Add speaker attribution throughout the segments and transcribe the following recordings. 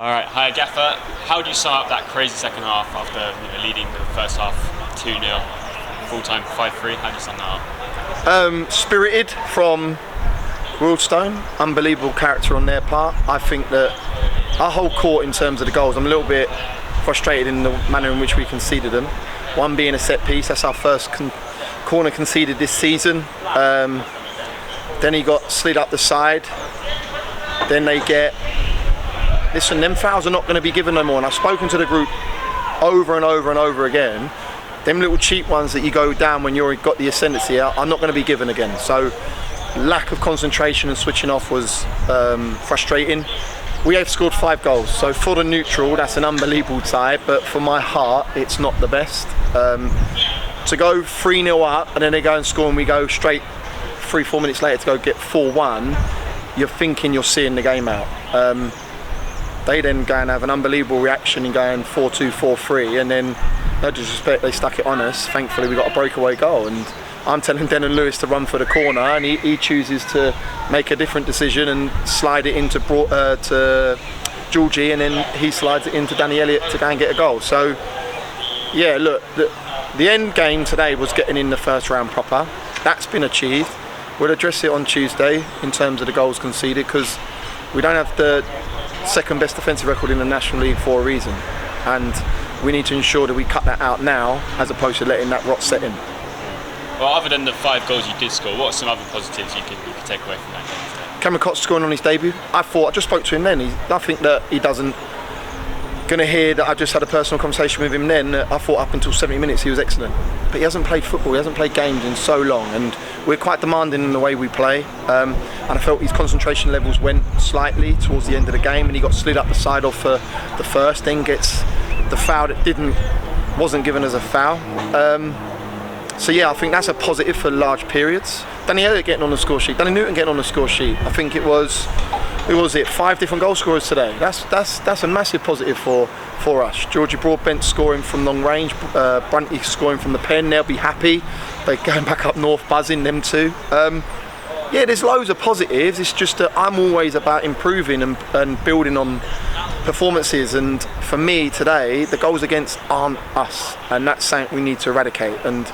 Speaker 1: All right, hi Gaffer. How do you sum up that crazy second half after leading the first half 2-0, full time 5-3? How do you sum that up?
Speaker 2: Spirited from Wealdstone, unbelievable character on their part. I think that our whole court in terms of the goals, I'm a little bit frustrated in the manner in which we conceded them. One being a set piece, that's our first corner conceded this season. Then he got slid up the side. Then they get... Listen, them fouls are not going to be given no more. And I've spoken to the group over and over and over again. Them little cheap ones that you go down when you've got the ascendancy are not going to be given again. So lack of concentration and switching off was frustrating. We have scored 5 goals. So for the neutral, that's an unbelievable tie. But for my heart, it's not the best. To go 3-0 up and then they go and score and we go straight 3-4 minutes later to go get 4-1, you're thinking you're seeing the game out. They then go and have an unbelievable reaction in going 4-2, 4-3, and then, no disrespect, they stuck it on us. Thankfully, we got a breakaway goal, and I'm telling Denon Lewis to run for the corner, and he chooses to make a different decision and slide it into to Georgie, and then he slides it into Danny Elliott to go and get a goal. So, yeah, look, the end game today was getting in the first round proper. That's been achieved. We'll address it on Tuesday in terms of the goals conceded, because we don't have the second best defensive record in the National League for a reason, and we need to ensure that we cut that out now as opposed to letting that rot set in.
Speaker 1: Well, other than the 5 goals you did score, what are some other positives you can take away from that game today?
Speaker 2: Cameron Cox scoring on his debut. I just spoke to him then. I think that he doesn't going to hear that I just had a personal conversation with him then. I thought up until 70 minutes he was excellent, but he hasn't played football, he hasn't played games in so long, and we're quite demanding in the way we play, and I felt his concentration levels went slightly towards the end of the game, and he got slid up the side off for the first, then gets the foul that wasn't given as a foul. So yeah, I think that's a positive for large periods. Danny Elliott getting on the score sheet, Danny Newton getting on the score sheet. I think it was, who was it? 5 different goal scorers today. That's a massive positive for us. Georgie Broadbent scoring from long range, Brunty scoring from the pen. They'll be happy. They're going back up north, buzzing, them too. Yeah, there's loads of positives. It's just that I'm always about improving and building on performances. And for me today, the goals against aren't us, and that's something we need to eradicate. And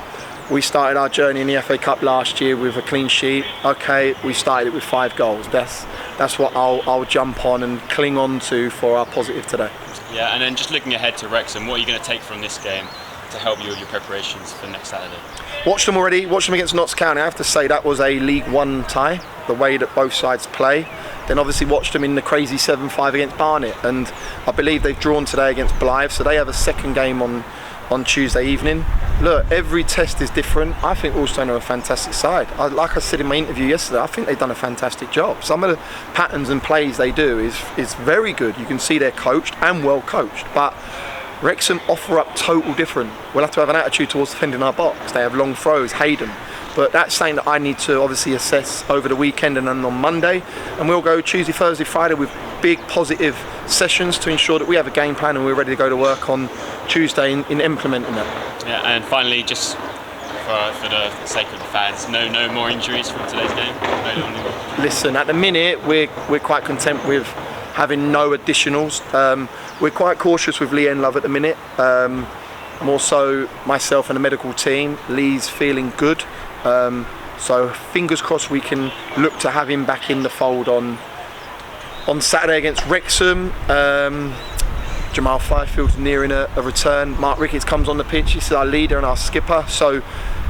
Speaker 2: we started our journey in the FA Cup last year with a clean sheet. Okay, we started it with 5 goals. That's what I'll jump on and cling on to for our positive today.
Speaker 1: Yeah, and then just looking ahead to Wrexham, what are you going to take from this game to help you with your preparations for next Saturday?
Speaker 2: Watched them already, watched them against Notts County. I have to say that was a League One tie, the way that both sides play. Then obviously watched them in the crazy 7-5 against Barnet, and I believe they've drawn today against Blythe, so they have a second game on Tuesday evening. Look, every test is different. I think Wealdstone are a fantastic side. Like I said in my interview yesterday, I think they've done a fantastic job. Some of the patterns and plays they do is very good. You can see they're coached and well coached, but Wrexham offer up total different. We'll have to have an attitude towards defending our box. They have long throws, Hayden. But that's something that I need to obviously assess over the weekend and then on Monday. And we'll go Tuesday, Thursday, Friday with big positive sessions to ensure that we have a game plan and we're ready to go to work on Tuesday in implementing that.
Speaker 1: Yeah, and finally, just for the sake of the fans, no more injuries from today's game?
Speaker 2: Listen, at the minute, we're quite content with having no additionals. We're quite cautious with Lee Love at the minute. More so myself and the medical team. Lee's feeling good. So fingers crossed we can look to have him back in the fold on Saturday against Wrexham. Jamal Firefield's nearing a return. Mark Ricketts comes on the pitch. He's our leader and our skipper, so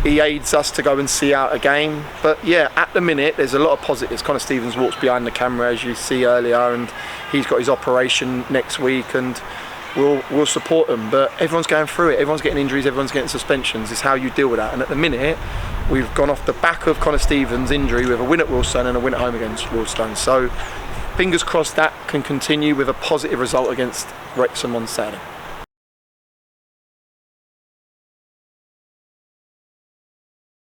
Speaker 2: he aids us to go and see out a game. But yeah, at the minute there's a lot of positives. Connor Stevens walks behind the camera as you see earlier, and he's got his operation next week, and we'll support them. But everyone's going through it. Everyone's getting injuries. Everyone's getting suspensions. It's how you deal with that. And at the minute, we've gone off the back of Connor Stevens' injury with a win at Wealdstone and a win at home against Wealdstone. So fingers crossed that can continue with a positive result against Wrexham on Saturday.